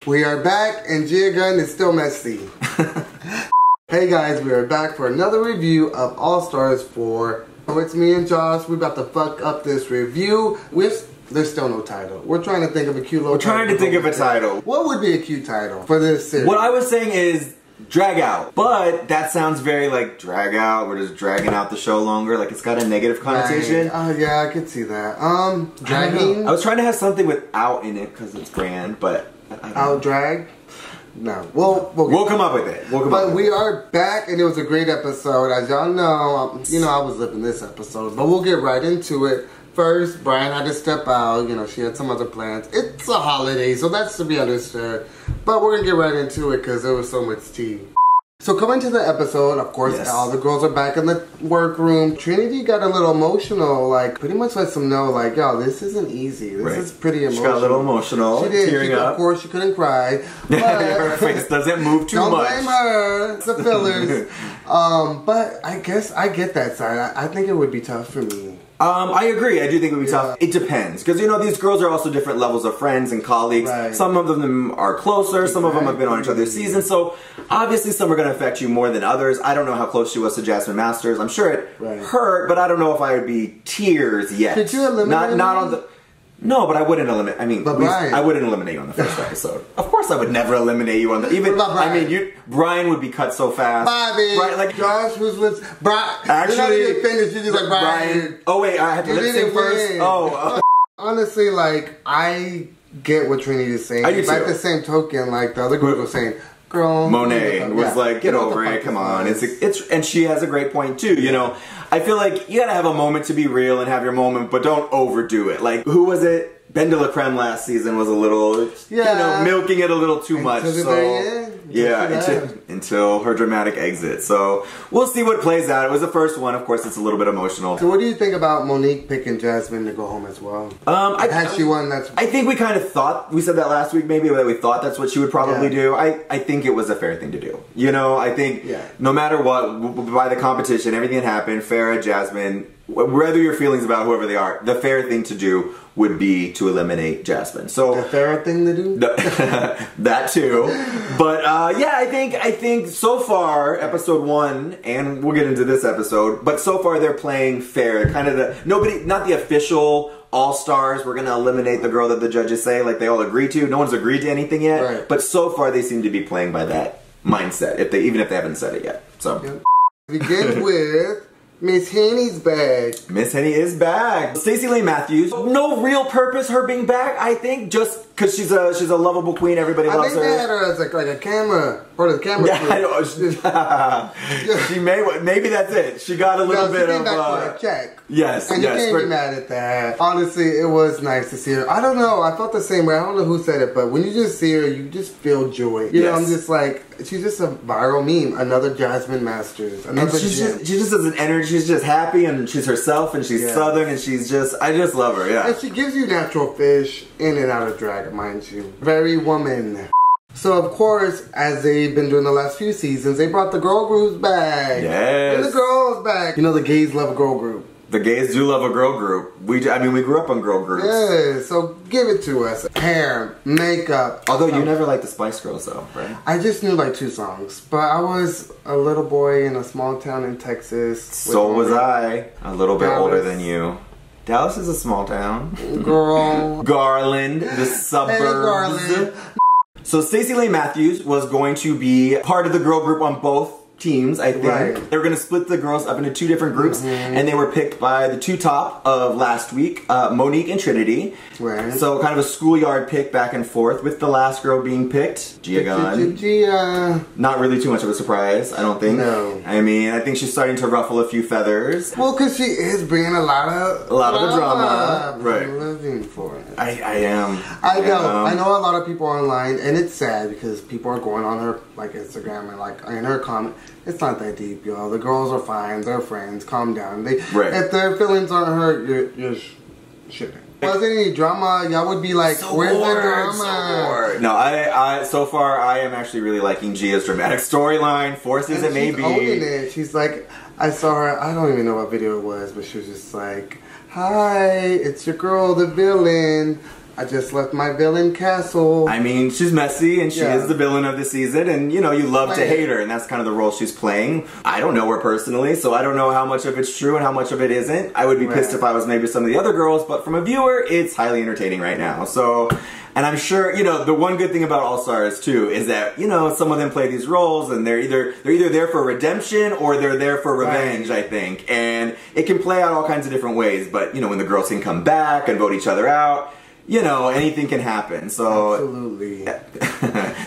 We are back and Gia Gunn is still messy. Hey guys, we are back for another review of All Stars 4. Oh, it's me and Josh. We're about to fuck up this review. There's still no title. We're trying to think of a cute little title. We're trying to think of a title. What would be a cute title for this series? What I was saying is DragOUT. But that sounds very like drag out. We're just dragging out the show longer. Like it's got a negative connotation. Right. Oh yeah, I could see that. Dragging? I was trying to have something with out in it because it's brand, but out drag? No. We'll come up with it. But we are back and it was a great episode. As y'all know, I was living this episode, but we'll get right into it. First, Brian had to step out. She had some other plans. It's a holiday, so that's to be understood. But we're going to get right into it because there was so much tea. So coming to the episode, of course, yes, all the girls are back in the workroom. Trinity got a little emotional, like pretty much lets them know, like, yo, this isn't easy. This is pretty emotional. She got a little emotional, she did. Tearing up. Of course, she couldn't cry. But her face doesn't move too much. Don't blame her. It's the fillers. But I guess I get that side. I think it would be tough for me. I agree. I do think it would be tough. It depends. Because, these girls are also different levels of friends and colleagues. Right. Some of them are closer. Some of them have been on each other's seasons. So, obviously, some are going to affect you more than others. I don't know how close she was to Jasmine Masters. I'm sure it hurt, but I don't know if I would be tears yet. Could you eliminate not on the... No, but I wouldn't eliminate. I mean, I wouldn't eliminate you on the first episode. Of course, I would never eliminate you on the. Even Brian would be cut so fast. Bobby, right? Like Josh, who's with Brian? Actually, you're not even finished. You're just like Brian. Oh wait, I had to lip sync first. Oh, honestly, like I get what Trinity is saying. I do too. Like the same token, like the other group was saying. Girl, Monet was like, get over it, come on. And she has a great point too, I feel like you gotta have a moment to be real and have your moment, but don't overdo it. Like, who was it? Ben de la Creme last season was a little, milking it a little too much. Until her dramatic exit. So, we'll see what plays out. It was the first one. Of course, it's a little bit emotional. So, what do you think about Monique picking Jasmine to go home as well? She won, I think we kind of thought, we said that last week maybe, that we thought that's what she would probably do. I think it was a fair thing to do. I think no matter what, by the competition, everything that happened, Farrah, Jasmine, whether your feelings about whoever they are, the fair thing to do would be to eliminate Jasmine. So the fair thing to do? That too. But I think so far, episode 1, and we'll get into this episode, but so far they're playing fair. Kind of not the official all-stars, we're gonna eliminate the girl that the judges say, like they all agree to. No one's agreed to anything yet. Right. But so far they seem to be playing by that mindset, even if they haven't said it yet. So begin with Miss Henny's back. Miss Henny is back. Stacy Layne Matthews. No real purpose her being back, I think, just because she's a lovable queen. Everybody loves her. I think they had her as like a camera, or the camera. She maybe that's it. She got a little bit of a check. Yes, and you can't be mad at that. Honestly, it was nice to see her. I don't know. I felt the same way. I don't know who said it, but when you just see her, you just feel joy. I'm just like, she's just a viral meme. Another Jasmine Masters. Another. She just has an energy. She's just happy and she's herself and she's southern and she's just, I just love her, And she gives you natural fish in and out of drag, mind you. Very woman. So of course, as they've been doing the last few seasons, they brought the girl groups back. Yes. And the girls back. The gays love a girl group. The gays do love a girl group. We grew up on girl groups. Yeah, so give it to us. Hair, makeup. Although you never liked the Spice Girls though, right? I just knew like 2 songs. But I was a little boy in a small town in Texas. So was I. A little bit older than you. Dallas is a small town. Girl. Garland, the suburbs. Hey, Garland. So Stacy Layne Matthews was going to be part of the girl group on both teams, I think. Right. They were going to split the girls up into 2 different groups, and they were picked by the 2 top of last week, Monique and Trinity. Right. So kind of a schoolyard pick back and forth, with the last girl being picked, Gia Gunn. Gia. Not really too much of a surprise, I don't think. No. I think she's starting to ruffle a few feathers. Well, because she is bringing a lot of the drama. Right. I'm living for it. I am. I know a lot of people online, and it's sad because people are going on her like Instagram and like in her comment. It's not that deep, y'all. The girls are fine. They're friends. Calm down. If their feelings aren't hurt, you're shipping. Wasn't any drama, y'all would be like, where's the drama? No, so far I am actually really liking Gia's dramatic storyline. Forced as it may be. She's owning it. She's like, I saw her, I don't even know what video it was, but she was just like, hi, it's your girl, the villain. I just left my villain castle. I mean, she's messy, and she is the villain of the season, and you know, you love to hate her, and that's kind of the role she's playing. I don't know her personally, so I don't know how much of it's true and how much of it isn't. I would be pissed if I was maybe some of the other girls, but from a viewer, it's highly entertaining right now. So, and I'm sure, you know, the one good thing about All Stars too is that, you know, some of them play these roles, and they're either there for redemption or they're there for revenge, I think, and it can play out all kinds of different ways. But you know, when the girls can come back and vote each other out, you know, anything can happen. So absolutely,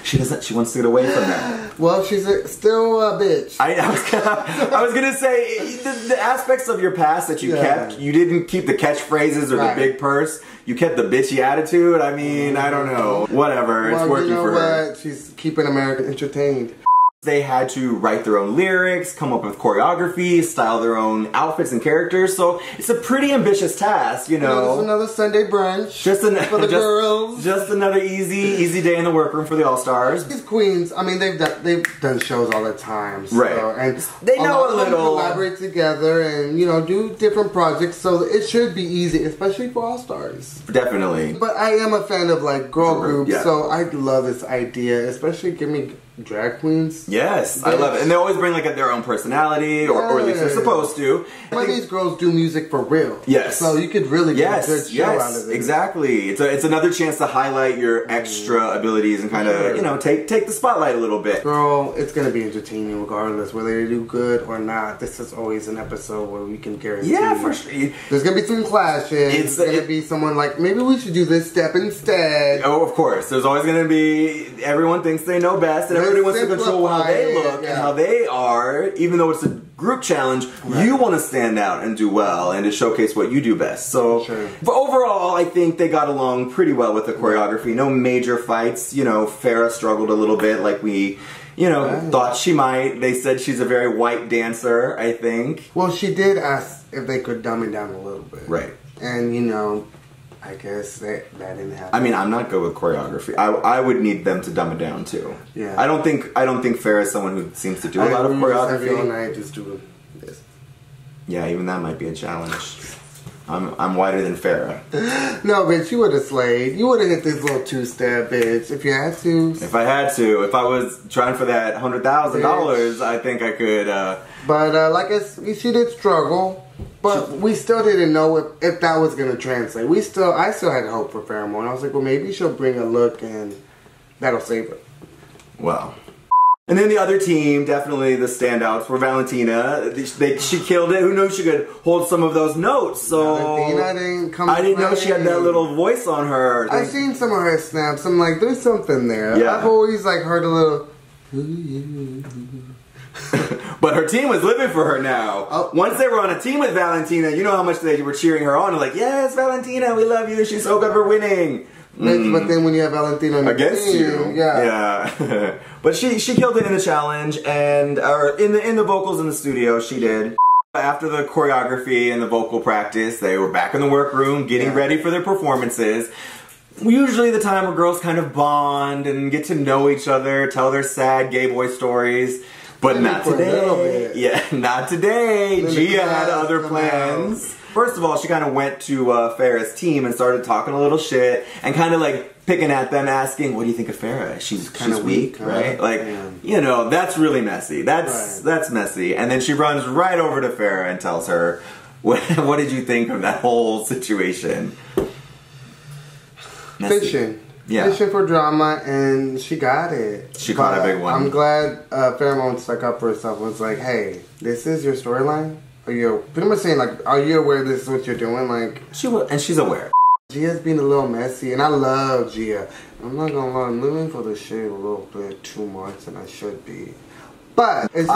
she wants to get away from that. Well, she's still a bitch. I was gonna say the aspects of your past that you kept. You didn't keep the catchphrases or the big purse. You kept the bitchy attitude. I mean, I don't know. Whatever. It's working for her. What? She's keeping America entertained. They had to write their own lyrics, come up with choreography, style their own outfits and characters, so it's a pretty ambitious task, you know. Just another Sunday brunch for the girls. Just another easy day in the workroom for the All-Stars. These queens, I mean, they've done shows all the time, so, right? And they know a little. Collaborate together and, you know, do different projects, so it should be easy, especially for All-Stars. Definitely. But I am a fan of like girl groups, so I love this idea, especially give me drag queens. Yes, I love it. And they always bring like their own personality, or at least they're supposed to. But these girls do music for real. Yes. So you could really get a good show out of it. Exactly. It's another chance to highlight your extra abilities and kind of, you know, take the spotlight a little bit. Girl, it's going to be entertaining regardless, whether they do good or not. This is always an episode where we can guarantee. Yeah, for sure. There's going to be some clashes. It's going to be someone like, maybe we should do this step instead. Oh, of course. There's always going to be, everyone thinks they know best, and everybody wants to control how they look and how they are. Even though it's a group challenge, you want to stand out and do well and to showcase what you do best. So, but overall, I think they got along pretty well with the choreography. No major fights. You know, Farrah struggled a little bit, like we, you know, thought she might. They said she's a very white dancer, I think. Well, she did ask if they could dumb it down a little bit. Right. And, you know, I guess that didn't happen. I mean, I'm not good with choreography. I would need them to dumb it down too. Yeah. I don't think Farrah is someone who seems to do a lot of choreography. All night just do this. Yeah, even that might be a challenge. I'm whiter than Farrah. No, bitch, you would have slayed. You would have hit this little two-step, bitch, if you had to. If I had to. If I was trying for that $100,000, I think I could. But like she did struggle. But we still didn't know if that was going to translate. I still had hope for Farrah more. And I was like, well, maybe she'll bring a look and that'll save her. Well. And then the other team, definitely the standouts, were Valentina. She killed it. Who knew she could hold some of those notes? So Valentina I didn't know she had that little voice on her. I've seen some of her snaps. I'm like, there's something there. Yeah. I've always like heard a little. But her team was living for her now. Oh. Once they were on a team with Valentina, you know how much they were cheering her on. They're like, yes, Valentina, we love you. She's so good for winning. But then when you have Valentina against you, yeah. But she killed it in the challenge, and in the vocals in the studio, she did. After the choreography and the vocal practice, they were back in the workroom getting ready for their performances. Usually the time where girls kind of bond and get to know each other, tell their sad gay boy stories. But not today. Yeah, not today. Gia had other plans. First of all, she kind of went to Farrah's team and started talking a little shit and kind of like picking at them, asking, "What do you think of Farrah? She's kind of weak, right? Like, you know, that's really messy. That's messy." And then she runs right over to Farrah and tells her, "What did you think of that whole situation?" Fishing. Yeah. Fishing for drama, and she got it. She caught a big one. I'm glad Farrah stuck up for herself and was like, hey, this is your storyline? Are you pretty much saying, like, are you aware this is what you're doing? Like, and she's aware. Gia's being a little messy, and I love Gia. I'm not gonna lie, I'm living for the shade a little bit too much than I should be. But it's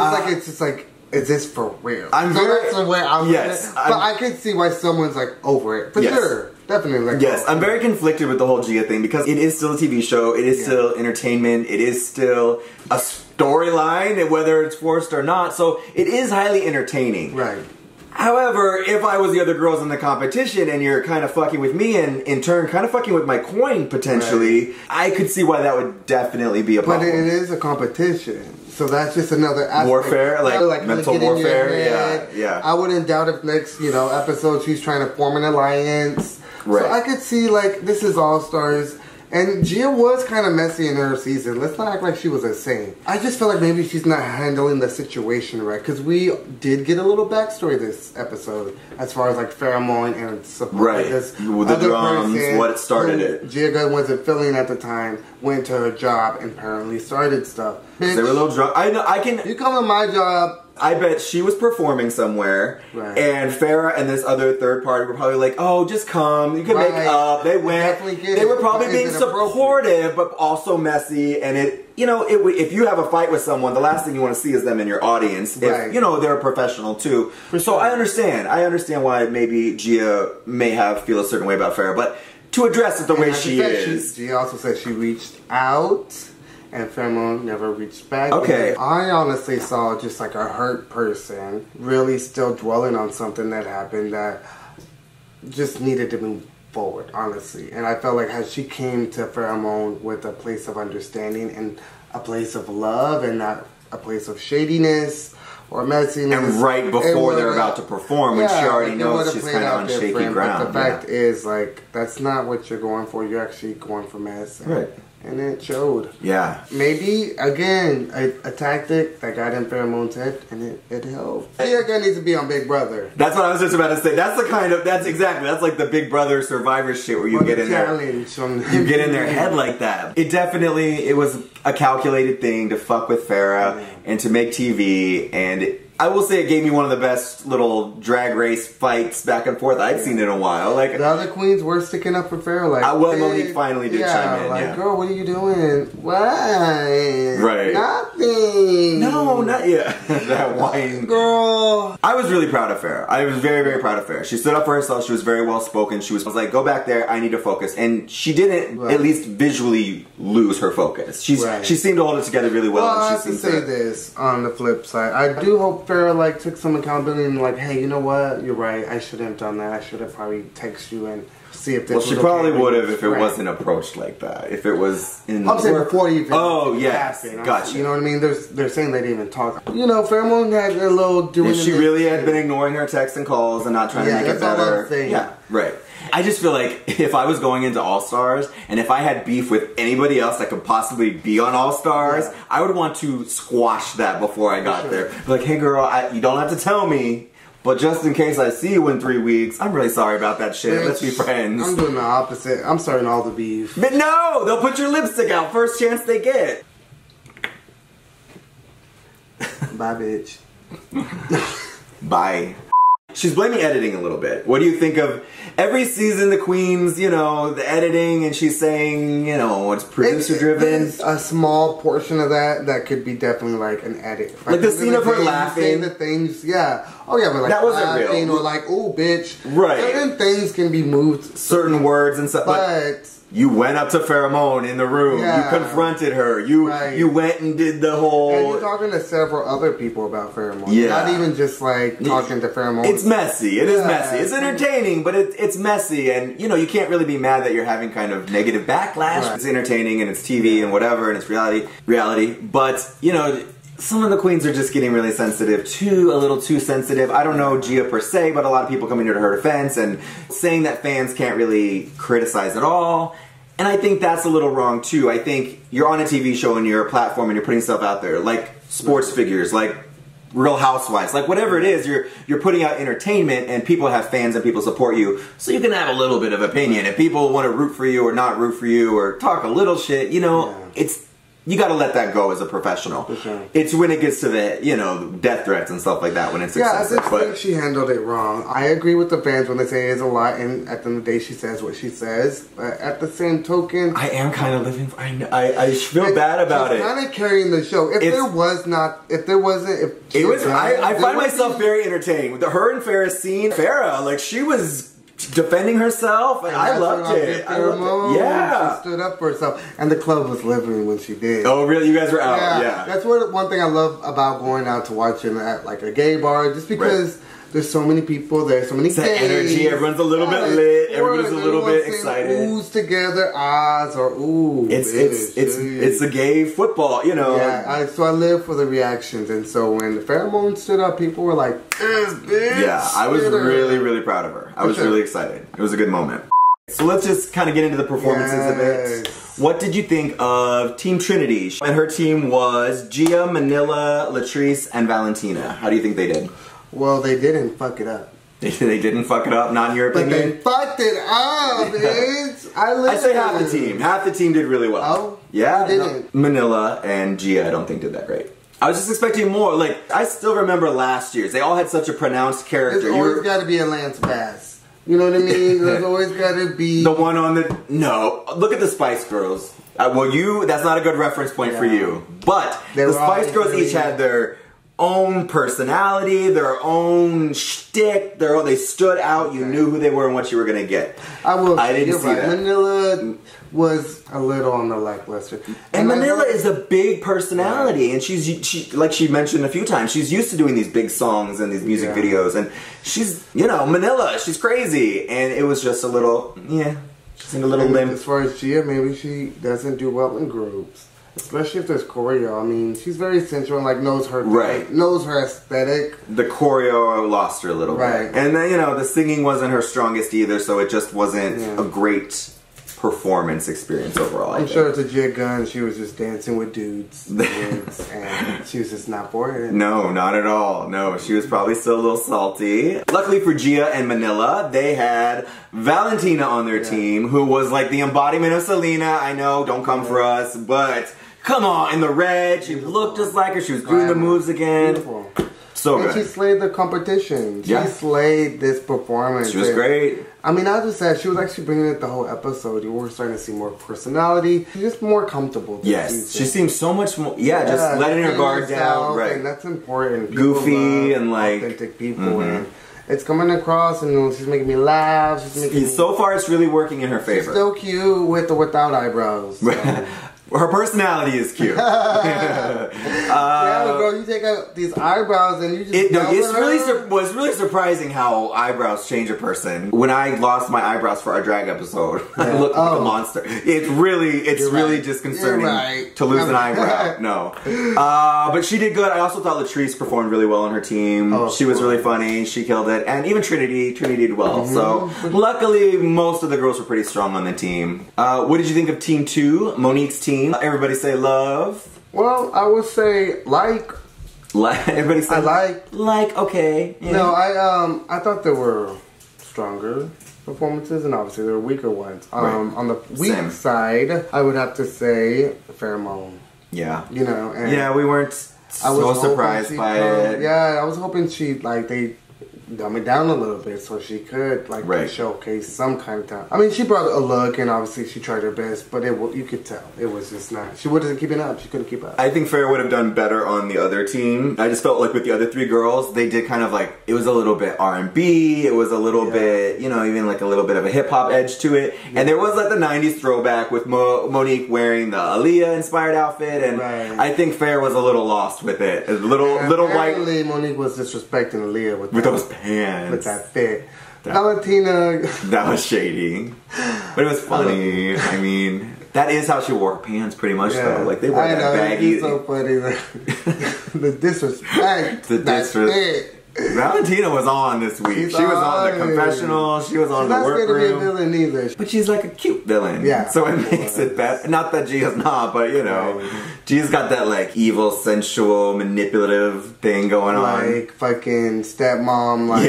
just like, is this for real? That's the way I'm but I could see why someone's like over it. For sure. Definitely. Like, yes, I'm very conflicted with the whole Gia thing because it is still a TV show, it is still entertainment, it is still a storyline, whether it's forced or not, so it is highly entertaining. Right. However, if I was the other girls in the competition and you're kind of fucking with me and in turn kind of fucking with my coin potentially, right. I could see why that would definitely be a problem. But it is a competition. So that's just another aspect. Warfare? Like mental warfare? Yeah. I wouldn't doubt if next, episode she's trying to form an alliance. Right. So I could see, like, this is All-Stars. And Gia was kind of messy in her season. Let's not act like she was a saint. I just feel like maybe she's not handling the situation right. Because we did get a little backstory this episode. As far as like pheromone and support. Right. With the drums, what started it. Gia wasn't feeling at the time. Went to her job and apparently started stuff. Bitch, they were a little drunk. I know, I can... You come to my job... I bet she was performing somewhere, right. And Farrah and this other third party were probably like, "Oh, just come. You can make up." They went. They were probably being supportive, but also messy. And if you have a fight with someone, the last thing you want to see is them in your audience. If they're a professional too. So I understand. I understand why maybe Gia may feel a certain way about Farrah, but to address it the way she is. Gia also said she reached out. And Pheromone never reached back. Okay. I honestly saw just like a hurt person really still dwelling on something that happened that just needed to move forward, honestly. And I felt like how she came to Pheromone with a place of understanding and a place of love and not a place of shadiness or messiness. And right before they're about to perform, when she already knows she's kind of on shaky ground. But the fact is, like, that's not what you're going for. You're actually going for mess. Right. And it showed. Yeah. Maybe, again, a tactic that got in Pheromone's head, and it helped. Gia again needs to be on Big Brother. That's what I was just about to say. That's that's like the Big Brother Survivor shit where you get in there. You get in their head like that. It was a calculated thing to fuck with Farrah and to make TV, and I will say it gave me one of the best little drag race fights back and forth I'd seen in a while. Like the other queens were sticking up for Farrah. Like, Monique finally did chime in. Like, girl, what are you doing? Why? Right. Nothing. No, not yet. That whine. Girl. I was really proud of Farrah. I was very, very proud of Farrah. She stood up for herself. She was very well spoken. She was like, go back there. I need to focus. And she didn't, at least visually, lose her focus. She seemed to hold it together really well. Well, I have to say this on the flip side. I do hope Farrah took some accountability and hey, you know what? You're right. I shouldn't have done that. I should have probably texted you and see if this was she probably would have if it wasn't approached like that. If it was in I'm saying before you even gotcha. You know what I mean? They're saying they didn't even talk. Pheromone had a little doing. If she really had been ignoring her texts and calls and not trying to make it better. Yeah, right. I just feel like if I was going into All-Stars and if I had beef with anybody else that could possibly be on All-Stars, I would want to squash that before I got there. Like, hey girl, you don't have to tell me, but just in case I see you in 3 weeks, I'm really sorry about that shit. Bitch, let's be friends. I'm doing the opposite. I'm starting all the beef. But no! They'll put your lipstick out first chance they get. Bye, bitch. Bye. She's blaming editing a little bit. What do you think of every season, the queens, the editing, and she's saying, it's producer driven? It's a small portion of that could be definitely like an edit. Like the scene of her laughing. Saying the things, yeah. Oh yeah, but like that wasn't real. Or like, oh bitch. Right. Certain things can be moved. Certain words and stuff. But you went up to Pheromone in the room. Yeah. You confronted her. You went and did the whole... And you're talking to several other people about Pheromone. Yeah. Not even just like talking to Pheromone. It's messy. It is messy. It's entertaining, but it's messy. And, you can't really be mad that you're having kind of negative backlash. Right. It's entertaining and it's TV and whatever and it's reality. But, some of the queens are just getting really sensitive, a little too sensitive. I don't know Gia per se, but a lot of people coming to her defense and saying that fans can't really criticize at all. And I think that's a little wrong too. I think you're on a TV show and you're a platform and you're putting stuff out there, like sports figures, like Real Housewives, like whatever it is, you're putting out entertainment and people have fans and people support you, so you can have a little bit of opinion. If people want to root for you or not root for you or talk a little shit, you gotta let that go as a professional. For sure. It's when it gets to the, death threats and stuff like that when it's excessive. I think she handled it wrong. I agree with the fans when they say it's a lot, and at the end of the day, she says what she says. But at the same token, I am kind of living for. I feel bad about it. Kind of carrying the show. I find myself very entertained with her and Farrah's scene. Farrah, she was defending herself, and I loved it. Yeah, she stood up for herself, and the club was living when she did. Oh, really? You guys were out? Yeah. That's one thing I love about going out to watching at a gay bar, just because There's so many people there, so many it's that energy. Everyone's a little bit lit. Everybody's a little bit excited. Oohs together, ahs, or ooh. It's a gay football, you know. Yeah, so I live for the reactions, and so when the pheromone stood up, people were like, "This bitch." Yeah, I was really, really proud of her. I was really excited. It was a good moment. So let's just kind of get into the performances a bit. What did you think of Team Trinity? And her team was Gia, Manila, Latrice, and Valentina. How do you think they did? Well, they didn't fuck it up. They didn't fuck it up, not in your opinion? But they fucked it up, bitch. I'd say half the team. Half the team did really well. Oh? Yeah? They didn't. Manila and Gia, I don't think did that great. I was just expecting more. Like, I still remember last year's. They all had such a pronounced character. There's always got to be a Lance Bass. You know what I mean? There's always got to be... The one on the... No. Look at the Spice Girls. Well, that's not a good reference point for you. But the Spice Girls each had their own personality, their own shtick. They stood out. You knew who they were and what you were going to get. I didn't see that. Manila was a little on the lackluster. And Manila is a big personality, and she like she mentioned a few times, she's used to doing these big songs and these music videos, and she's, you know, Manila, she's crazy, and it was just a little, she's in a little limp. As far as Gia, maybe she doesn't do well in groups. Especially if there's choreo. I mean, she's very sensual and like knows her aesthetic. The choreo lost her a little bit. And then, you know, the singing wasn't her strongest either, so it just wasn't a great performance experience overall. I'm sure it's a jig gun. She was just dancing with dudes, and she was just not for it. No, not at all. No, she was probably still a little salty. Luckily for Gia and Manila, they had Valentina on their team, who was like the embodiment of Selena. I know, don't come for us, but come on, in the red, she looked just like her. She was doing the moves again. Beautiful. So good. And she slayed the competition. She slayed this performance. She was great. I mean, I just said she was actually bringing it the whole episode. You were starting to see more personality. She's just more comfortable. Yes, she seems so much more. Yeah, just letting her guard down. Right, and that's important. People goofy and like authentic people, and it's coming across, and she's making me laugh. So far, it's really working in her favor. She's still cute with or without eyebrows. So. Her personality is cute. Yeah, girl, you take out these eyebrows and you just. Was really surprising how eyebrows change a person. When I lost my eyebrows for our drag episode, I looked like a monster. It's really disconcerting to lose an eyebrow. No, but she did good. I also thought Latrice performed really well on her team. She was really funny. She killed it, and even Trinity did well. So luckily, most of the girls were pretty strong on the team. What did you think of Team 2, Monique's team? Everybody say love. Well, I would say like. Everybody say okay. Yeah. No, I thought there were stronger performances and obviously there were weaker ones. On the weak side, I would have to say Pheromone. Yeah. You know. And we weren't so surprised by it. Yeah, I was hoping they dumb it down a little bit so she could showcase some kind of talent. I mean, she brought a look and obviously she tried her best, but you could tell it was just not. She wasn't keeping up. She couldn't keep up. I think Farrah would have done better on the other team. I just felt like with the other three girls, they did kind of like, it was a little bit R&B. It was a little bit, you know, even like a little bit of a hip hop edge to it. Yeah. And there was like the 90s throwback with Monique wearing the Aaliyah inspired outfit, and I think Farrah was a little lost with it. A little white. Monique was disrespecting Aaliyah with those pants. With that fit. Valentina. That was shady. But it was funny. I mean, that is how she wore pants pretty much though. Like they wore that baggy. It's so funny. The disrespect. That fit. Valentina was on this week. She was on the confessional. She was on the workroom. She's not scared to be a villain either. But she's like a cute villain. Yeah. So it makes it better. Not that Gia's not, but you know. Gia's got that like evil, sensual, manipulative thing going on. Like fucking stepmom. Like,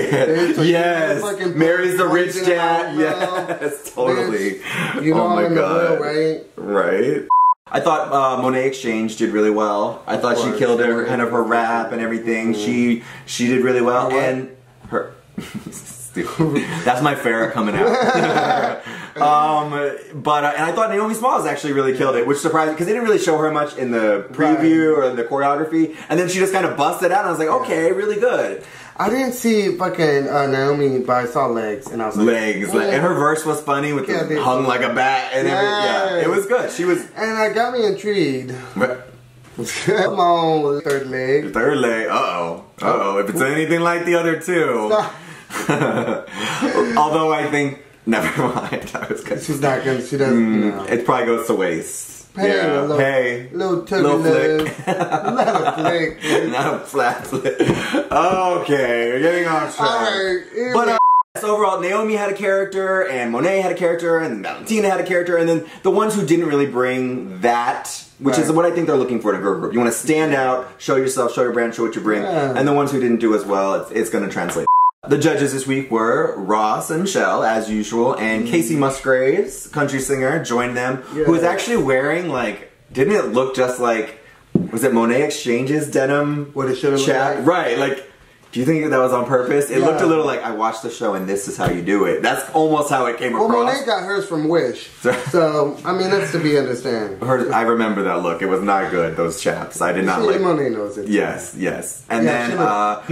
yes. Marries the rich dad. Yes. Totally. You know I'm in the real, right? Right. I thought Monet Exchange did really well. I thought she killed her rap and everything. She did really well, and her. That's my Farrah coming out. And I thought Naomi Smalls actually really killed it, which surprised me because they didn't really show her much in the preview or in the choreography, and then she just kind of busted out. And I was like, okay, really good. I didn't see fucking Naomi, but I saw legs, and I was like, legs, and her verse was funny with the hung like a bat and everything. Yeah, it was good. She was, and it got me intrigued. Come on, third leg. Third leg. If it's anything like the other two. Although I think, never mind. She's not gonna. She doesn't. No. It probably goes to waist. Hey, yeah. Little flick. Not a flick. Not a flat flick. Okay, we're getting off track. Alright, but overall, Naomi had a character, and Monet had a character, and Valentina had a character, and then the ones who didn't really bring that, which is what I think they're looking for in a girl group. You want to stand out, show yourself, show your brand, show what you bring, and the ones who didn't do as well, it's going to translate. The judges this week were Ross and Michelle, as usual, and Casey Musgraves, country singer, joined them, who was actually wearing, like, didn't it look just like, was it Monet Exchange's denim what it should have chat? like? Right, like, do you think that was on purpose? It looked a little like, I watched the show and this is how you do it. That's almost how it came across. Well, Monet got hers from Wish. So, I mean, that's to be understand. I remember that look. It was not good, those chaps. I did not like it. Monet knows it. Yes, yes. And then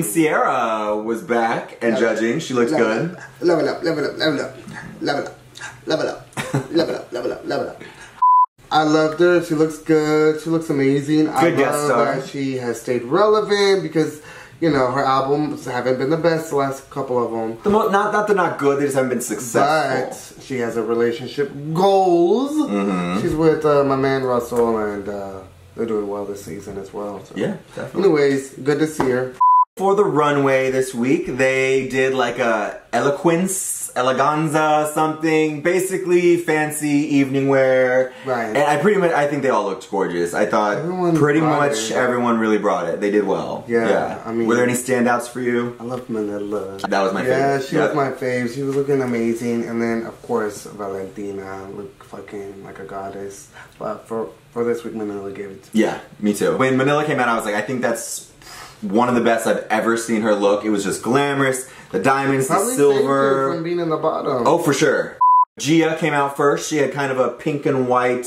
Sierra was back and judging. She looked good. Level up, level up, level up. Level up, level up, level up, level up, level up. I loved her. She looks good. She looks amazing. I love that she has stayed relevant because, you know, her albums haven't been the best, the last couple of them. Not they're not good, they just haven't been successful. But she has a relationship goals. She's with my man Russell, and they're doing well this season as well. So. Yeah, definitely. Anyways, good to see her. For the runway this week, they did like a eleganza something, basically fancy evening wear. Right. And I think they all looked gorgeous. I thought everyone really brought it. They did well. Yeah. I mean, were there any standouts for you? I loved Manila. That was my favorite. Yeah, she was my fave. She was looking amazing. And then, of course, Valentina looked fucking like a goddess. But for this week, Manila gave it to me. Yeah, me too. When Manila came out, I was like, I think that's one of the best I've ever seen her look. It was just glamorous. The diamonds, the silver. From being in the bottom. Oh, for sure. Gia came out first. She had kind of a pink and white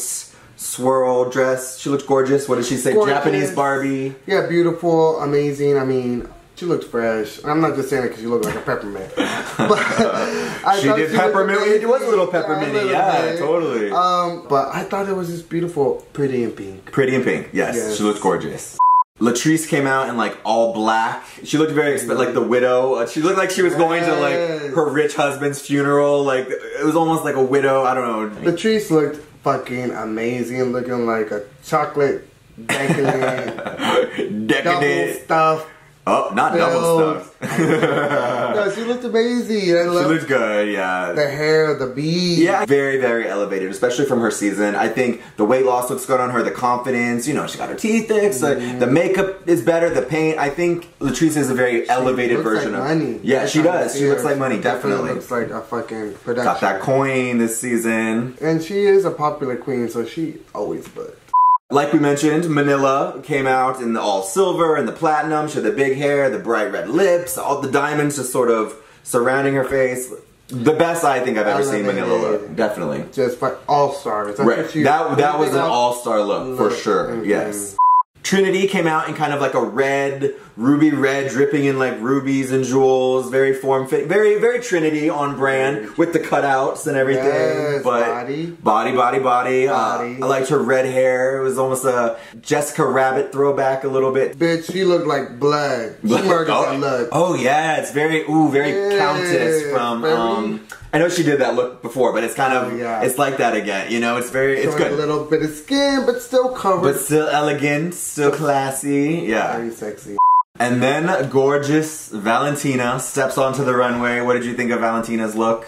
swirl dress. She looked gorgeous. What did she say? Gorgeous. Japanese Barbie. Yeah, beautiful, amazing. I mean, she looked fresh. I'm not just saying it because she looked like a peppermint. But she did peppermint. It was a little peppermint. Yeah, totally. But I thought it was just beautiful, pretty in pink. Pretty in pink. Yes. She looked gorgeous. Latrice came out in like all black. She looked very like the widow. She looked like she was going to like her rich husband's funeral. Like it was almost like a widow. I don't know. Latrice looked fucking amazing, looking like a chocolate decadent, double stuffed. Oh, not double stuff. No, she looked amazing. She looked good, yeah. The hair, the beads. Yeah, very, very elevated, especially from her season. I think the weight loss looks good on her, the confidence, you know, she got her teeth fixed, the makeup is better, the paint. I think Latrice is a very elevated version of money. Yeah, she does. She looks like money, definitely. Looks like a fucking production. Got that coin this season. And she is a popular queen, so she always booked. Like we mentioned, Manila came out in the all silver and the platinum. She had the big hair, the bright red lips, all the diamonds just sort of surrounding her face. The best I think I've ever seen Manila look. Definitely. Just like all-stars. Right. That was an all-star look for sure. Yes. Trinity came out in kind of like a red, ruby red, dripping in like rubies and jewels. Very form-fit. Very, very Trinity on brand with the cutouts and everything. Yes, but body. I liked her red hair. It was almost a Jessica Rabbit throwback a little bit. Bitch, she looked like blood. She murdered that look. Oh yeah, it's very, very Countess from, I know she did that look before, but it's kind of, it's like that again, you know, it's good. A little bit of skin, but still covered. But still elegant, still classy, yeah. Very sexy. And then gorgeous Valentina steps onto the runway. What did you think of Valentina's look?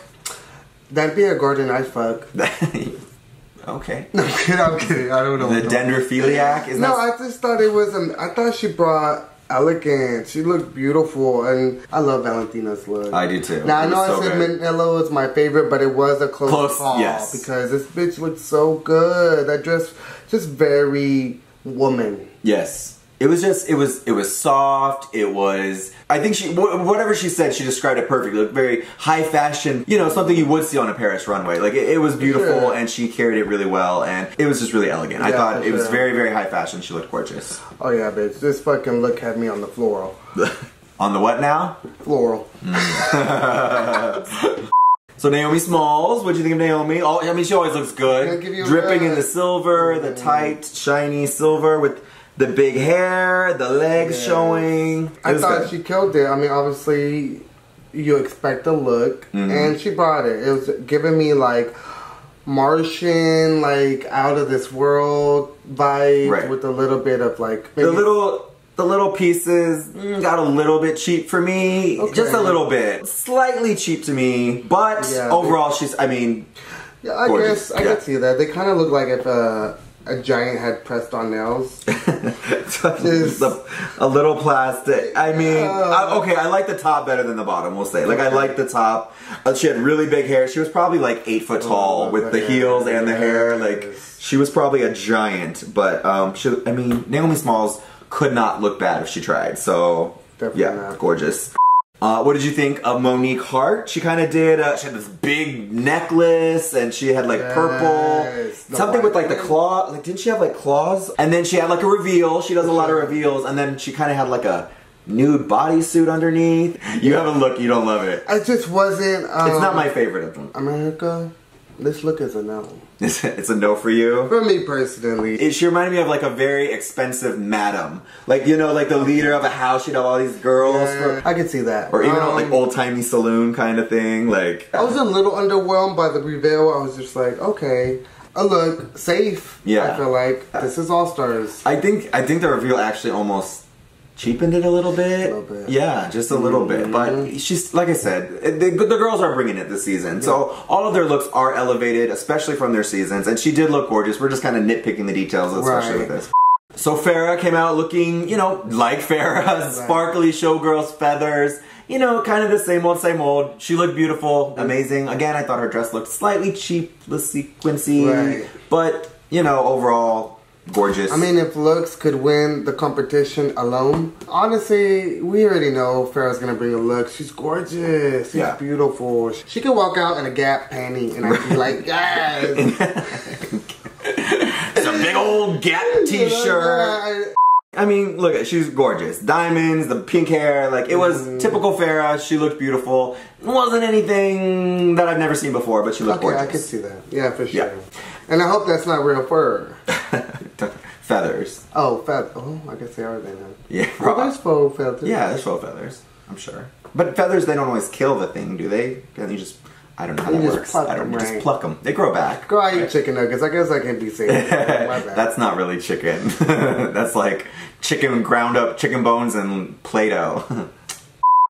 That'd be a Gordon I fuck. Okay. No, I'm kidding. I don't know. The dendrophiliac? I just thought it was, I thought she brought elegant. She looked beautiful, and I love Valentina's look. I do too. Now I know I said Manila was my favorite, but it was a close call because this bitch looked so good. That dress, just very woman. Yes. It was just, it was soft, it was, I think whatever she said, she described it perfectly. It looked very high fashion, you know, something you would see on a Paris runway. Like, it was beautiful, and she carried it really well, and it was just really elegant. I thought it was very, very high fashion. She looked gorgeous. Oh yeah, bitch. This fucking look had me on the floral. On the what now? Floral. So Naomi Smalls, what'd you think of Naomi? I mean, she always looks good. Dripping in the silver, the tight, shiny silver with The big hair, the legs showing. I thought she killed it. I mean, obviously, you expect a look, and she brought it. It was giving me like Martian, like out of this world vibe with a little bit of like maybe the little pieces got a little bit cheap for me. Just a little bit. Slightly cheap to me, but overall she's, I mean, I guess I could see that. They kind of look like if a giant had pressed on nails. Just a little plastic. I mean, okay, I like the top better than the bottom, we'll say. Like, I like the top. She had really big hair. She was probably like 8 foot tall with the heels and the hair. Like, she was probably a giant. But, I mean, Naomi Smalls could not look bad if she tried. So, not. Gorgeous. What did you think of Monique Hart? She kind of did, she had this big necklace, and she had like purple, something with like the claw, like didn't she have like claws? And then she had like a reveal, she does a lot of reveals, and then she kind of had like a nude bodysuit underneath. You have a look, you don't love it. I just wasn't, it's not my favorite of them. America, this look is a no. It's a no for you? For me personally. She reminded me of like a very expensive madam. Like, you know, like the leader of a house, she'd have all these girls. I could see that. Or even like old-timey saloon kind of thing. Like, I was a little underwhelmed by the reveal. I was just like, okay, a look, safe. Yeah. I feel like this is All Stars. I think the reveal actually almost cheapened it a little bit. Yeah, just a little bit. But she's, like I said, the girls are bringing it this season. So all of their looks are elevated, especially from their seasons. And she did look gorgeous. We're just kind of nitpicking the details, especially with this. So Farrah came out looking, you know, like Farrah. Sparkly showgirls, feathers. You know, kind of the same old, same old. She looked beautiful, amazing. Again, I thought her dress looked slightly cheap, sequency. But, you know, overall, gorgeous. I mean, if looks could win the competition alone, honestly, we already know Farrah's gonna bring a look. She's gorgeous. She's beautiful. She could walk out in a Gap panty and I'd be like, yes! It's a big old Gap t-shirt. I mean, look, she's gorgeous. Diamonds, the pink hair, like, it was typical Farrah. She looked beautiful. It wasn't anything that I've never seen before, but she looked gorgeous. I could see that. Yeah, for sure. And I hope that's not real fur. Feathers. Oh, oh, I guess they are then. Yeah, well, there's faux feathers. Yeah, there's faux feathers, I'm sure. But feathers, they don't always kill the thing, do they? Can't you just... I don't know how that works. I don't know. Just pluck them. They grow back. Girl, I eat chicken nuggets. I guess I can be safe. That's not really chicken. That's like chicken ground up, chicken bones and Play-Doh.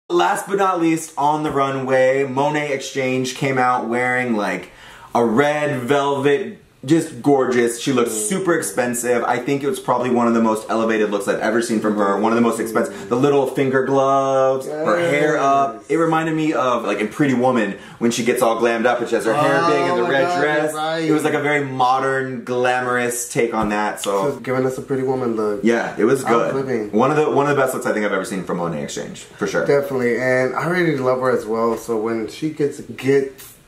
Last but not least, on the runway, Monet X Change came out wearing like a red velvet, just gorgeous. She looked super expensive. I think it was probably one of the most elevated looks I've ever seen from her. One of the most expensive. The little finger gloves, her hair up. It reminded me of like in Pretty Woman when she gets all glammed up and she has her hair big and the red dress. It was like a very modern, glamorous take on that. So she's giving us a Pretty Woman look. Yeah, it was good. One of the best looks I think I've ever seen from Monet X Change, for sure. Definitely, and I really love her as well. So when she gets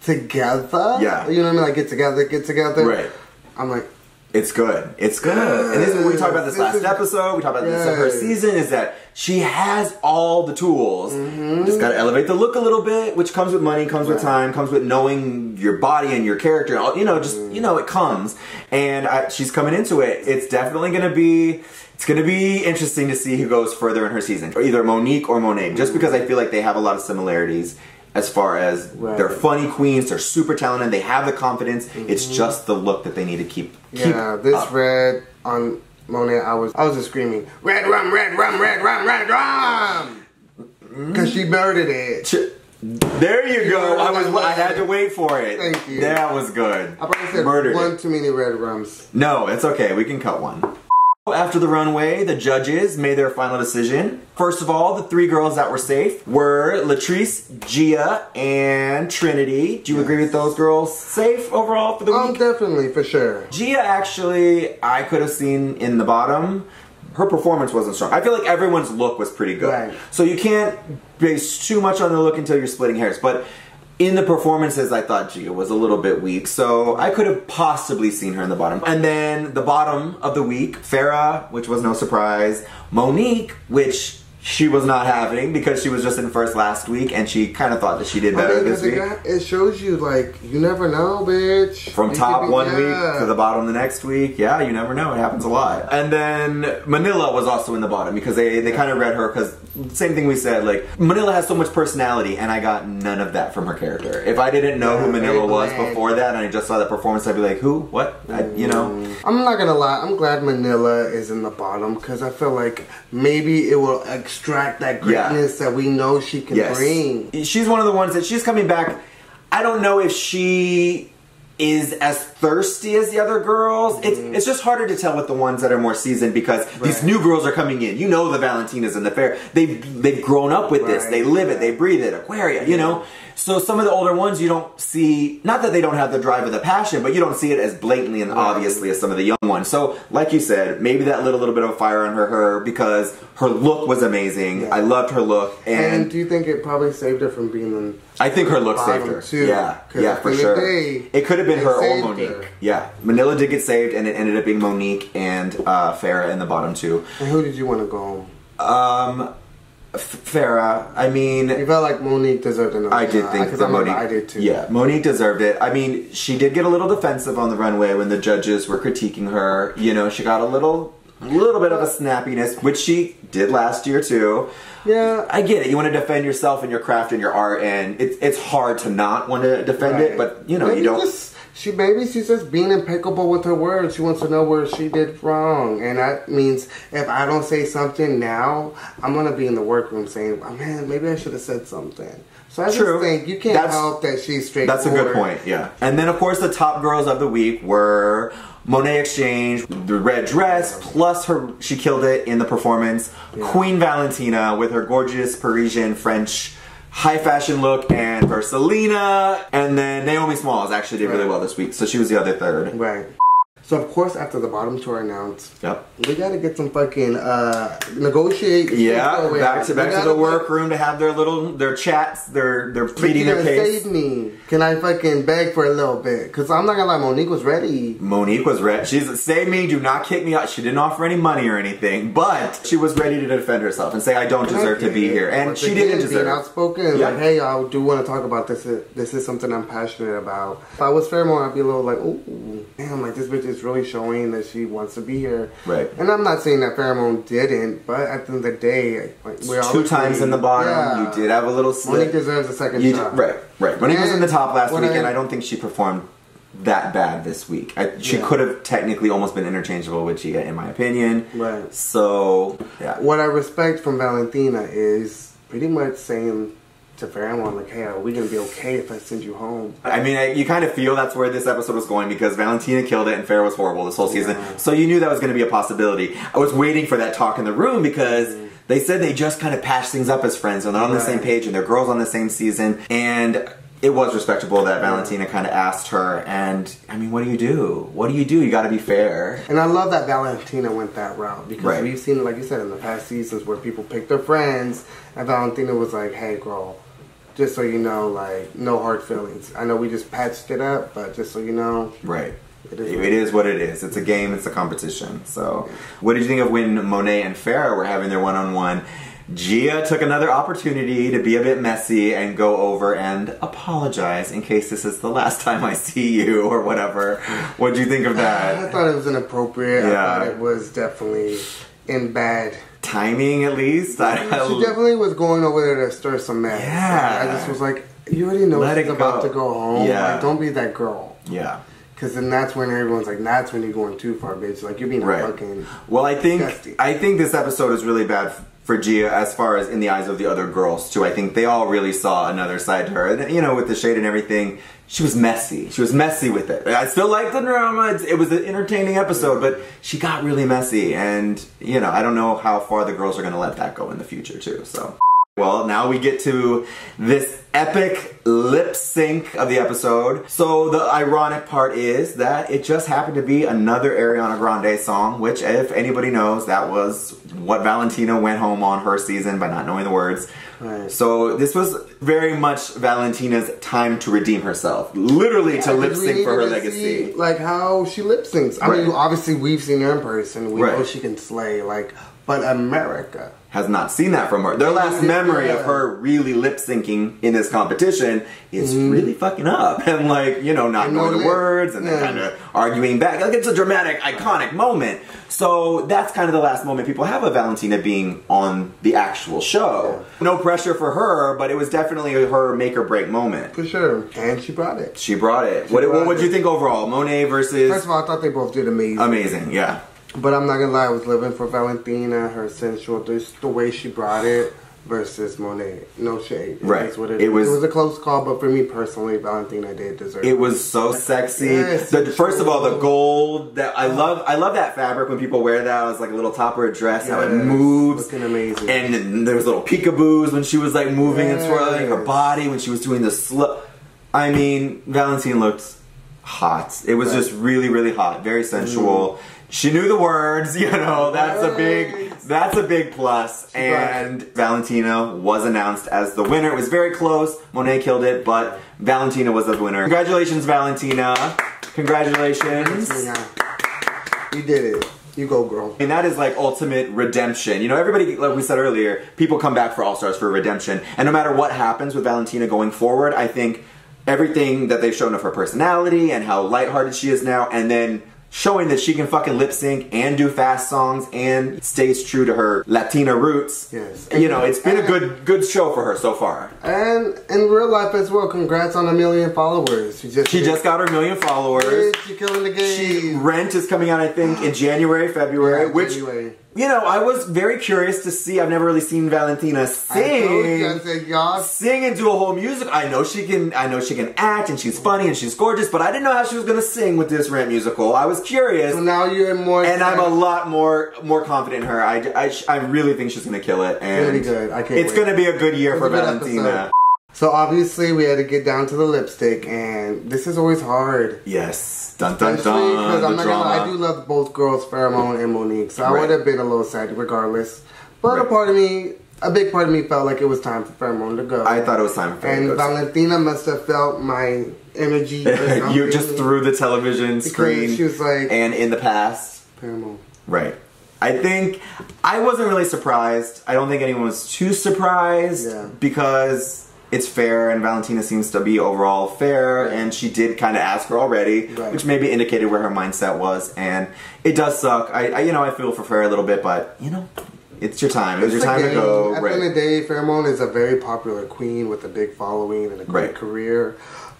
together, you know what I mean, like get together, right? I'm like, it's good, it's good. And this is what we talked about this last episode. We talked about this her season is that she has all the tools. Just gotta elevate the look a little bit, which comes with money, comes with time, comes with knowing your body and your character. You know, just you know, it comes. And she's coming into it. It's definitely gonna be. It's going to be interesting to see who goes further in her season. Either Monique or Monet. Just because I feel like they have a lot of similarities as far as they're funny queens, they're super talented, they have the confidence. It's just the look that they need to keep this up. Red on Monet, I was just screaming, red rum, red rum, red rum, red rum! Because she murdered it. There you go. I had to wait for it. Thank you. That was good. I probably said one too many red rums. No, it's okay. We can cut one. After the runway, the judges made their final decision. First of all, the 3 girls that were safe were Latrice, Gia, and Trinity. Do you agree with those girls safe overall for the week? Definitely, for sure. Gia, actually, I could have seen in the bottom. Her performance wasn't strong. I feel like everyone's look was pretty good. So you can't base too much on the look until you're splitting hairs. But in the performances, I thought Gia was a little bit weak, so I could have possibly seen her in the bottom. And then the bottom of the week, Farrah, which was no surprise, Monique, which she was not having because she was just in first last week and she kind of thought that she did better this week. It shows you, like, you never know, bitch. From top one week to the bottom the next week. Yeah, you never know. It happens a lot. And then Manila was also in the bottom because they kind of read her because same thing we said, like, Manila has so much personality and I got none of that from her character. If I didn't know who Manila was before that and I just saw that performance, I'd be like, who? What? You know? I'm not gonna lie. I'm glad Manila is in the bottom because I feel like maybe it will extract that greatness that we know she can bring. She's one of the ones that she's coming back. I don't know if she is as thirsty as the other girls. It's just harder to tell with the ones that are more seasoned because these new girls are coming in. You know the Valentinas and the Fair. They've grown up with this. They live it. They breathe it. Aquaria, you know? So some of the older ones you don't see, not that they don't have the drive or the passion, but you don't see it as blatantly and obviously as some of the young ones. So like you said, maybe that lit a little bit of a fire on her because her look was amazing. I loved her look. And do you think it probably saved her from being in I think her look saved her. Too, yeah, for sure. It could have been her or Monique. Yeah, Manila did get saved and it ended up being Monique and Farrah in the bottom two. And who did you want to go home? Farrah. I mean, you felt like Monique deserved another I did think that Monique. I did too. Yeah, Monique deserved it. I mean, she did get a little defensive on the runway when the judges were critiquing her. You know, she got a little bit of a snappiness, which she did last year too. Yeah, I get it. You want to defend yourself and your craft and your art, and it's hard to not want to defend it. But you know, maybe you don't. Maybe she's just being impeccable with her words. She wants to know where she did wrong, and that means if I don't say something now, I'm gonna be in the workroom saying, oh, "Man, maybe I should have said something." So I just think you can't help that she's straightforward. That's a good point. Yeah, and then of course the top girls of the week were Monet Exchange, the red dress, plus she killed it in the performance. Queen Valentina with her gorgeous Parisian French high fashion look, and for Selena, and then Naomi Smalls actually did really well this week, so she was the other third. Right. So of course after the bottom tour announced, we gotta get some fucking negotiate. Yeah, back to the workroom to have their chats, their pleading their case. Save me. Can I fucking beg for a little bit? Cause I'm not gonna lie, Monique was ready. Monique was ready. She's save me, do not kick me out. She didn't offer any money or anything, but she was ready to defend herself and say I don't deserve to be here, and she didn't deserve. Being outspoken, like, hey, I do want to talk about this. This is something I'm passionate about. If I was Fairmont, I'd be a little like, ooh, damn, like this bitch is really showing that she wants to be here. Right. And I'm not saying that Fairmont didn't, but at the end of the day, like, we're two times in the bottom. You did have a little slip. Monique deserves a second shot. Right. Monique was in the top last week, and I don't think she performed that bad this week. She could have technically almost been interchangeable with Gia, in my opinion. Right. So, yeah. What I respect from Valentina is pretty much saying to Fairmont, like, hey, are we gonna be okay if I send you home? I mean, you kind of feel that's where this episode was going because Valentina killed it and Farrah was horrible this whole season. So you knew that was going to be a possibility. I was waiting for that talk in the room because they said they just kind of patched things up as friends and they're on the same page and they're girls on the same season. And it was respectable that Valentina kind of asked her, and I mean, what do you do? What do? You got to be fair. And I love that Valentina went that route because we've seen, like you said, in the past seasons where people pick their friends, and Valentina was like, hey, girl, just so you know, like, no hard feelings. I know we just patched it up, but just so you know. Right. It is what it is. It's a game. It's a competition. So, what did you think of when Monet and Farrah were having their one-on-one? Gia took another opportunity to be a bit messy and go over and apologize in case this is the last time I see you or whatever. What do you think of that? I thought it was inappropriate. I thought it was definitely in bad timing, at least. She definitely was going over there to stir some mess. Yeah. I just was like, you already know she's about to go home. Yeah. Like, don't be that girl. Yeah. Because then that's when everyone's like, that's when you're going too far, bitch. Like, you're being fucking Well, I think this episode is really bad for Gia as far as in the eyes of the other girls, too. I think they all really saw another side to her. And, you know, with the shade and everything, she was messy. She was messy with it. I still like the drama. It was an entertaining episode, but she got really messy. And, you know, I don't know how far the girls are going to let that go in the future, too. So, well, now we get to this epic lip sync of the episode. So the ironic part is that it just happened to be another Ariana Grande song, which, if anybody knows, that was what Valentina went home on her season by not knowing the words. Right. So this was very much Valentina's time to redeem herself, literally to lip sync for her legacy. See, like how she lip syncs. I mean, obviously we've seen her in person. We know she can slay. Like, but America has not seen that from her. Their last memory of her really lip syncing in this competition is really fucking up and like, you know, not knowing the words and then kind of arguing back. Like, it's a dramatic, iconic moment. So that's kind of the last moment people have of Valentina being on the actual show. No pressure for her, but it was definitely her make or break moment. For sure. And she brought it. She brought it. What did you think overall? Monet versus... First of all, I thought they both did amazing. Amazing, yeah. But I'm not gonna lie, I was living for Valentina, her sensual, just the way she brought it versus Monet. No shade. Right. It was a close call, but for me personally, Valentina did deserve it. It was so sexy. Yes, First of all, the gold that I love that fabric when people wear that. It was like a little top of her dress, how it moves. Looking amazing. And there was little peekaboos when she was like moving and swirling her body when she was doing the slow. I mean, Valentina looked hot. It was just really, really hot. Very sensual. She knew the words, you know, that's a big plus. And Valentina was announced as the winner. It was very close. Monet killed it, but Valentina was the winner. Congratulations, Valentina. Congratulations. You did it. You go, girl. And that is like ultimate redemption. You know, everybody, like we said earlier, people come back for All-Stars for redemption. And no matter what happens with Valentina going forward, I think everything that they've shown of her personality and how lighthearted she is now, and then showing that she can fucking lip sync and do fast songs and stays true to her Latina roots. Yes. You know, it's been a good show for her so far. And in real life as well, congrats on 1 million followers. She just got her 1 million followers. She's killing the game. Rent is coming out, I think, in January, February, which... You know, I was very curious to see. I've never really seen Valentina sing. Sing and do a whole music. I know she can act and she's funny and she's gorgeous, but I didn't know how she was gonna sing with this Rent musical. I was curious. So now you're more and I'm a lot more confident in her. I really think she's gonna kill it. And really good. I can't wait. It's gonna be a good year for Valentina. So obviously we had to get down to the lipstick, and this is always hard. Yes. Dun dun dun. Because I'm not gonna lie, I do love both girls, Pheromone and Monique, so I would have been a little sad regardless. But a big part of me felt like it was time for Pheromone to go. I thought it was time for Pheromone to go. And Valentina must have felt my energy. You just threw the television screen. She was like, and in the past. Pheromone. Right. I think I wasn't really surprised. I don't think anyone was too surprised because it's fair, and Valentina seems to be overall fair, and she did kind of ask her already, which maybe indicated where her mindset was, and it does suck. I feel for Farrah a little bit, but, you know, it's your time. It was your time to go. At the end of the day, Pheromone is a very popular queen with a big following and a great career.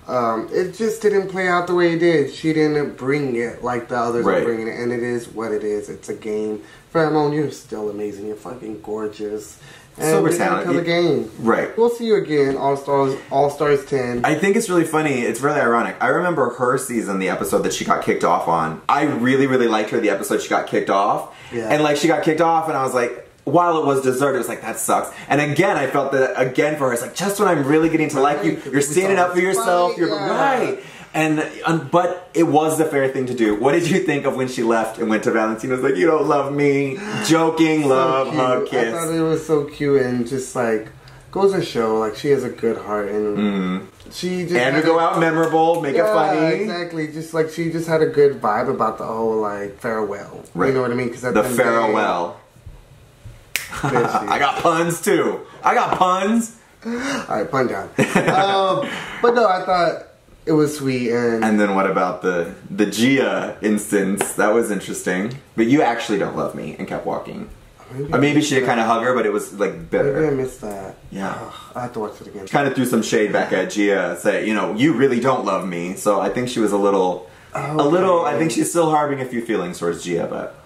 It just didn't play out the way it did. She didn't bring it like the others were bringing it, and it is what it is. It's a game. Pheromone, you're still amazing. You're fucking gorgeous. Super talented. The game. Right. We'll see you again, All-Stars 10. I think it's really funny. It's really ironic. I remember her season, the episode that she got kicked off on. I really, really liked her, the episode she got kicked off. Yeah. And like, she got kicked off, and I was like, while it was deserved, it was like, that sucks. And again, I felt that again for her. It's like, just when I'm really getting to like you, you're standing up for yourself. You're right. But it was the fair thing to do. What did you think of when she left and went to Valentina? Was like, you don't love me. Joking, love, hug, kiss. I thought it was so cute and just like goes to show like she has a good heart and she just and to go out memorable, make it funny. Exactly. Just like she just had a good vibe about the whole like farewell. Right. You know what I mean? Because the farewell. I got puns too. I got puns. Alright, pun down. But no, I thought it was sweet. And then what about the Gia instance? That was interesting. But you actually don't love me and kept walking. Maybe she did kind of hug her, but it was like bitter. Maybe I missed that. Yeah. I have to watch it again. Kind of threw some shade back at Gia, say, you know, you really don't love me. So I think she was a little, I think she's still harboring a few feelings towards Gia, but.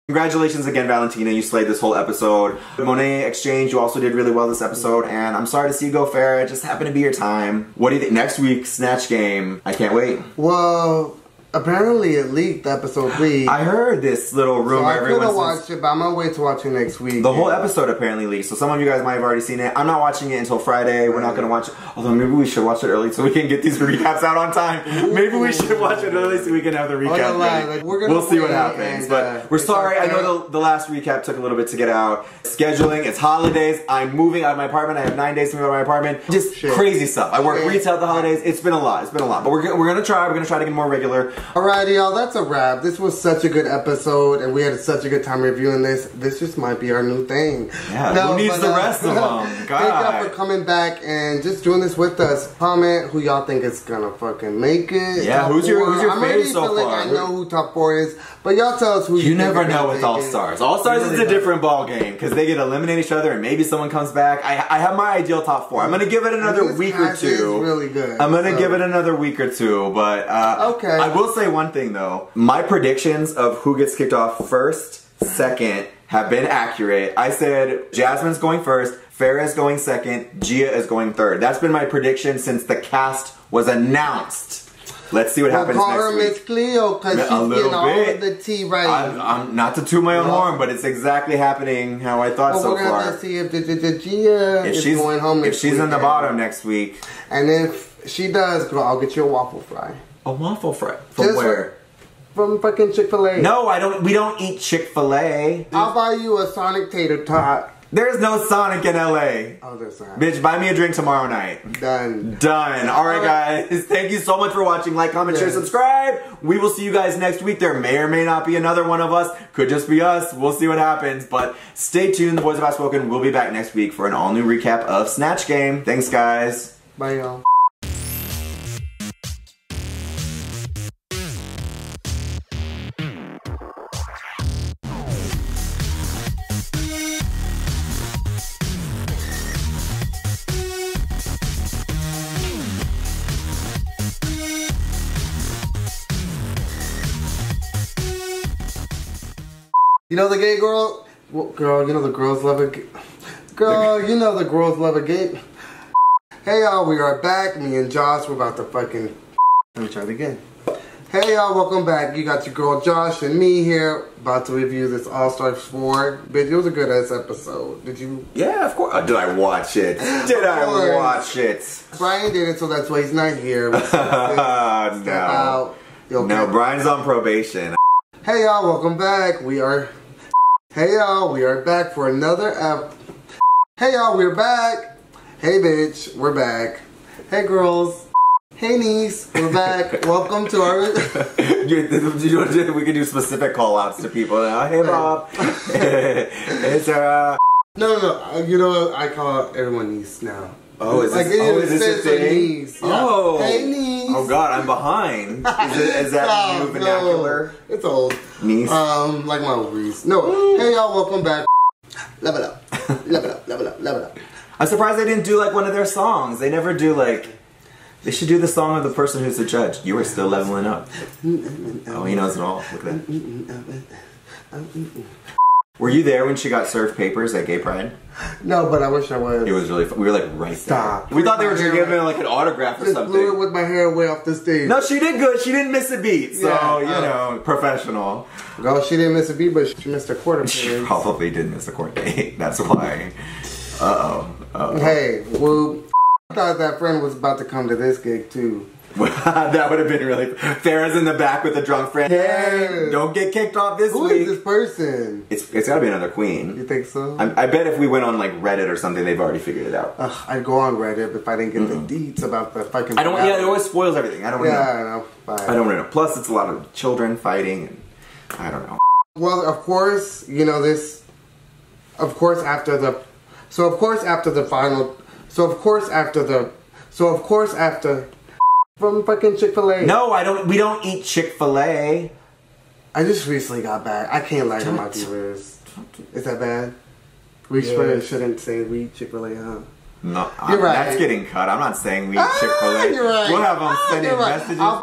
Congratulations again, Valentina. You slayed this whole episode. Monet Exchange, you also did really well this episode, and I'm sorry to see you go, Farrah. It just happened to be your time. What do you think? Next week's Snatch Game. I can't wait. Well, apparently it leaked, the episode leaked. I heard this little rumor. So I could have watched it, but I'm gonna wait to watch it next week. The whole episode apparently leaked, so some of you guys might have already seen it. I'm not watching it until Friday. We're not gonna watch it. Although maybe we should watch it early so we can get these recaps out on time. Maybe we should watch it early so we can have the recap ready. We'll see what happens. But we're sorry. I know the last recap took a little bit to get out. Scheduling, it's holidays. I'm moving out of my apartment. I have 9 days to move out of my apartment. Just crazy stuff. I work retail at the holidays. It's been a lot. It's been a lot. But we're gonna try. We're gonna try to get more regular. Alrighty, y'all, that's a wrap. This was such a good episode, and we had such a good time reviewing this. This just might be our new thing. Yeah, who needs the rest of them? God. Thank y'all for coming back and just doing this with us. Comment who y'all think is gonna fucking make it. Yeah, who's your favorite so far? I know who top 4 is, but y'all tell us who you never know with All Stars. All Stars is a different ball game because they get to eliminate each other and maybe someone comes back. I have my ideal top 4. I'm gonna give it another week or two. It's really good. I'm gonna give it another week or two, but okay. I will say one thing though. My predictions of who gets kicked off first, second have been accurate. I said Jasmine's going first, Farrah is going second, Gia is going third. That's been my prediction since the cast was announced. Let's see what happens next week. Call her Miss Cleo because she's getting all of the tea right. I'm not to toot my own horn, but it's exactly happening how I thought so far. We're going to see if Gia is going home next week. If she's in the bottom next week. And if she does, girl, I'll get you a waffle fry. A waffle fry? From where? From fucking Chick-fil-A. No, we don't eat Chick-fil-A. I'll buy you a Sonic tater tot. There's no Sonic in LA. Oh, there's not. Bitch, buy me a drink tomorrow night. Done. Alright guys, thank you so much for watching. Like, comment, share, subscribe. We will see you guys next week. There may or may not be another one of us. Could just be us. We'll see what happens. But stay tuned. The Boys Have Outspoken will be back next week for an all-new recap of Snatch Game. Thanks guys. Bye y'all. You know the gay girl? Well, girl, you know the girls love a girl, you know the girls love a gay. Hey y'all, we are back. Me and Josh, we're about to fucking... Let me try it again. Hey y'all, welcome back. You got your girl Josh and me here, about to review this All Stars 4. Bitch, it was a good ass episode. Did you? Yeah, of course. Did I watch it? Did I watch it? Brian did it, so that's why he's not here. No. Out. Okay. No, Brian's on probation. Hey y'all, welcome back. Hey y'all, we are back for another Hey y'all, we're back. Hey bitch, we're back. Hey girls. Hey niece, we're back. Welcome to our... We can do specific call outs to people now. Hey Bob. Hey Sarah. No. You know, I call everyone niece now. Oh, is this a thing? Niece. Yeah. Oh. Hey niece. Oh god, I'm behind. Is that new vernacular? No, it's old. Niece. Like my ovaries. No. Hey y'all, welcome back. Level up. Level up, level up, level up. I'm surprised they didn't do like one of their songs. They never do like... They should do the song of the person who's the judge. You are still leveling up. Oh, he knows it all. Look at that. Were you there when she got served papers at Gay Pride? No, but I wish I was. It was really fun. We were like right there. We thought they were just giving her like an autograph or something. Just blew it with my hair way off the stage. No, she did good. She didn't miss a beat. So, you know, professional. Girl, she didn't miss a beat, but she missed a quarter. She probably did miss a court date. That's why. Uh-oh. Hey, well, I thought that friend was about to come to this gig too. That would have been really... Farrah's in the back with a drunk friend. Hey, don't get kicked off this week. Who is this person? It's gotta be another queen. You think so? I bet if we went on like Reddit or something, they've already figured it out. I'd go on Reddit if I didn't get the deets about the fucking... Yeah, it always spoils everything. I don't know. Yeah, I know. Bye. I don't know. Plus, it's a lot of children fighting, and I don't know. Well, of course, you know this... Of course, after the final... From fucking Chick-fil-A. No, we don't eat Chick-fil-A. I just recently got back. I can't lie to my viewers. Is that bad? We shouldn't say we eat Chick-fil-A, huh? No, you're right. That's getting cut. I'm not saying we eat Chick-fil-A. You're right. We'll have them sending messages.